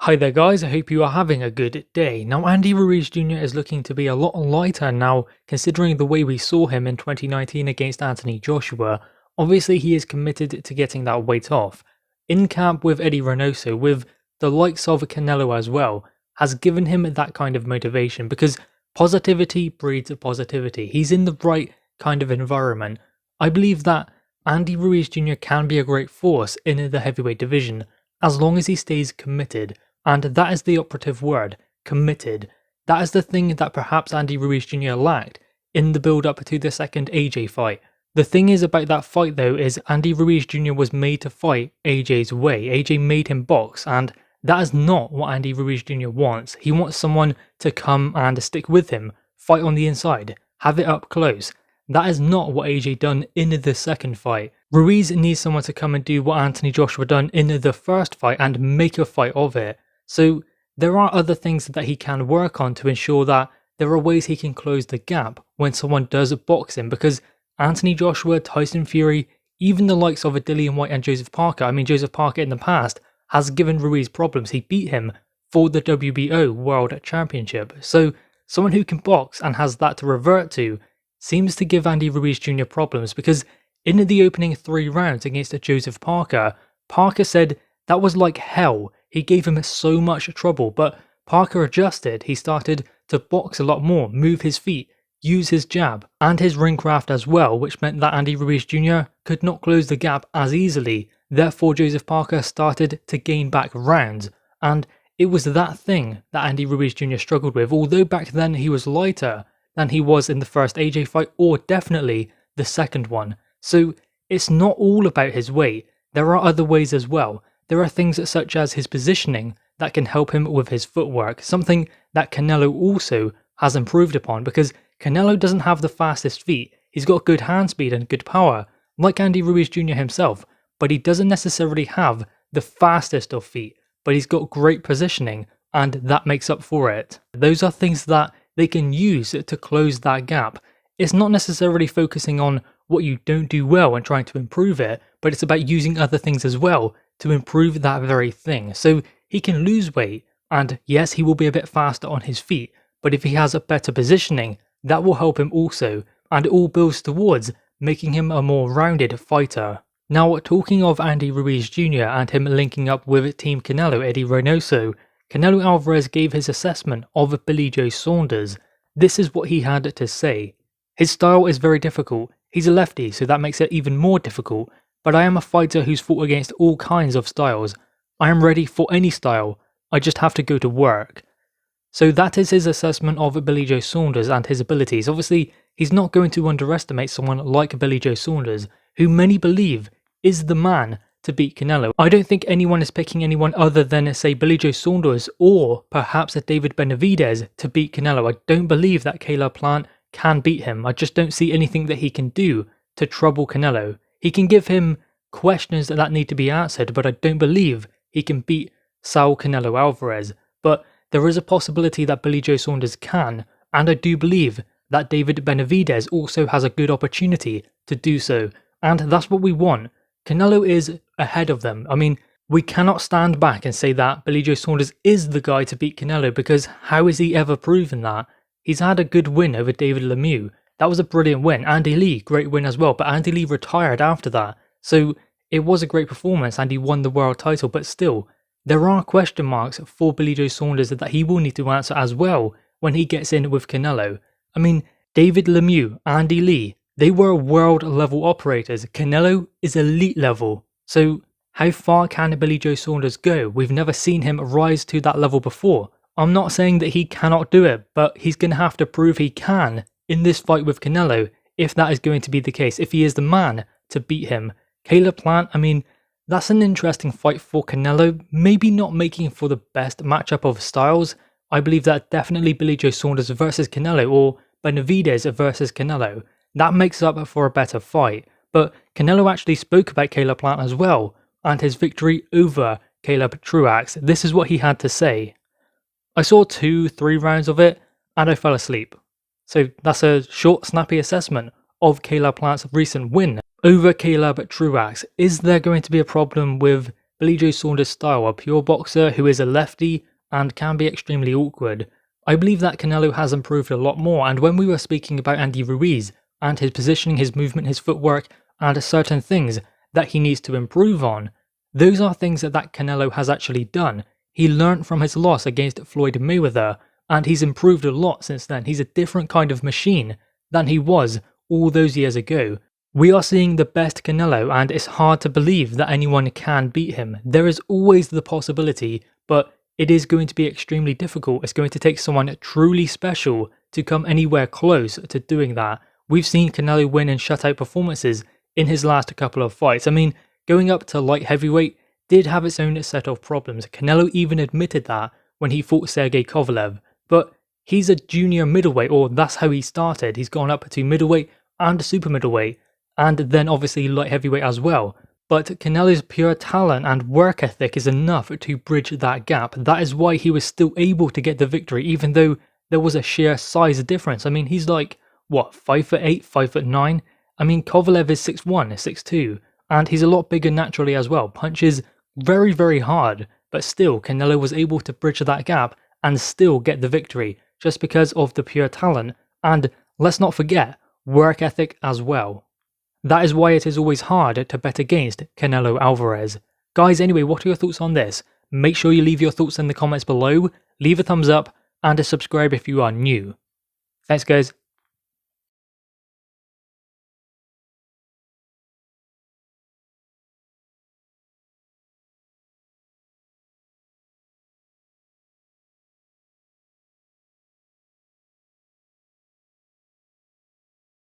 Hi there guys, I hope you are having a good day. Now Andy Ruiz Jr is looking to be a lot lighter now considering the way we saw him in 2019 against Anthony Joshua. Obviously he is committed to getting that weight off. In camp with Eddie Reynoso, with the likes of Canelo as well, has given him that kind of motivation because positivity breeds positivity. He's in the right kind of environment. I believe that Andy Ruiz Jr can be a great force in the heavyweight division as long as he stays committed. And that is the operative word, committed. That is the thing that perhaps Andy Ruiz Jr lacked in the build-up to the second AJ fight. The thing is about that fight though is Andy Ruiz Jr was made to fight AJ's way. AJ made him box, and that is not what Andy Ruiz Jr wants. He wants someone to come and stick with him, fight on the inside, have it up close. That is not what AJ done in the second fight. Ruiz needs someone to come and do what Anthony Joshua done in the first fight and make a fight of it. So there are other things that he can work on to ensure that there are ways he can close the gap when someone does box him, because Anthony Joshua, Tyson Fury, even the likes of Dillian Whyte and Joseph Parker, Joseph Parker in the past has given Ruiz problems. He beat him for the WBO World Championship. So someone who can box and has that to revert to seems to give Andy Ruiz Jr problems, because in the opening 3 rounds against Joseph Parker, Parker said that was like hell. He gave him so much trouble, but Parker adjusted. He started to box a lot more, move his feet, use his jab, and his ring craft as well, which meant that Andy Ruiz Jr could not close the gap as easily. Therefore, Joseph Parker started to gain back rounds, and it was that thing that Andy Ruiz Jr struggled with, although back then he was lighter than he was in the first AJ fight, or definitely the second one. So it's not all about his weight. There are other ways as well. There are things such as his positioning that can help him with his footwork, something that Canelo also has improved upon, because Canelo doesn't have the fastest feet. He's got good hand speed and good power, like Andy Ruiz Jr himself, but he doesn't necessarily have the fastest of feet, but he's got great positioning, and that makes up for it. Those are things that they can use to close that gap. It's not necessarily focusing on what you don't do well and trying to improve it, but it's about using other things as well to improve that very thing. So he can lose weight, and yes, he will be a bit faster on his feet, but if he has a better positioning, that will help him also, and it all builds towards making him a more rounded fighter. Now, talking of Andy Ruiz Jr and him linking up with Team Canelo, Eddie Reynoso, Canelo Alvarez gave his assessment of Billy Joe Saunders. This is what he had to say. His style is very difficult. He's a lefty, so that makes it even more difficult. But I am a fighter who's fought against all kinds of styles. I am ready for any style. I just have to go to work. So that is his assessment of Billy Joe Saunders and his abilities. Obviously, he's not going to underestimate someone like Billy Joe Saunders, who many believe is the man to beat Canelo. I don't think anyone is picking anyone other than, say, Billy Joe Saunders or perhaps a David Benavidez to beat Canelo. I don't believe that Caleb Plant can beat him. I just don't see anything that he can do to trouble Canelo. He can give him questions that need to be answered, but I don't believe he can beat Saul Canelo Alvarez. But there is a possibility that Billy Joe Saunders can, and I do believe that David Benavidez also has a good opportunity to do so. And that's what we want. Canelo is ahead of them. We cannot stand back and say that Billy Joe Saunders is the guy to beat Canelo, because how has he ever proven that? He's had a good win over David Lemieux. That was a brilliant win. Andy Lee, great win as well, but Andy Lee retired after that. So it was a great performance and he won the world title, but still, there are question marks for Billy Joe Saunders that he will need to answer as well when he gets in with Canelo. David Lemieux, Andy Lee, they were world level operators. Canelo is elite level. So how far can Billy Joe Saunders go? We've never seen him rise to that level before. I'm not saying that he cannot do it, but he's going to have to prove he can in this fight with Canelo, if that is going to be the case, if he is the man to beat him. Caleb Plant, that's an interesting fight for Canelo, maybe not making for the best matchup of styles. I believe that definitely Billy Joe Saunders versus Canelo, or Benavidez versus Canelo, that makes up for a better fight. But Canelo actually spoke about Caleb Plant as well, and his victory over Caleb Truax. This is what he had to say. I saw 2-3 rounds of it, and I fell asleep. So that's a short, snappy assessment of Caleb Plant's recent win over Caleb Truax. Is there going to be a problem with Billy Joe Saunders style, a pure boxer who is a lefty and can be extremely awkward. I believe that Canelo has improved a lot more, and when we were speaking about Andy Ruiz and his positioning, his movement, his footwork, and certain things that he needs to improve on, those are things that Canelo has actually done. He learned from his loss against Floyd Mayweather, and he's improved a lot since then. He's a different kind of machine than he was all those years ago. We are seeing the best Canelo, and it's hard to believe that anyone can beat him. There is always the possibility, but it is going to be extremely difficult. It's going to take someone truly special to come anywhere close to doing that. We've seen Canelo win in shutout performances in his last couple of fights. I mean, going up to light heavyweight did have its own set of problems. Canelo even admitted that when he fought Sergey Kovalev, but he's a junior middleweight, or that's how he started. He's gone up to middleweight and super middleweight, and then obviously light heavyweight as well. But Canelo's pure talent and work ethic is enough to bridge that gap. That is why he was still able to get the victory, even though there was a sheer size difference. I mean, he's like, what, 5'8", 5'9"? I mean, Kovalev is 6'1", 6'2", and he's a lot bigger naturally as well. Punches very, very hard, but still, Canelo was able to bridge that gap and still get the victory, just because of the pure talent, and let's not forget, work ethic as well. That is why it is always hard to bet against Canelo Alvarez. Guys, anyway, what are your thoughts on this? Make sure you leave your thoughts in the comments below, leave a thumbs up, and subscribe if you are new. Thanks guys.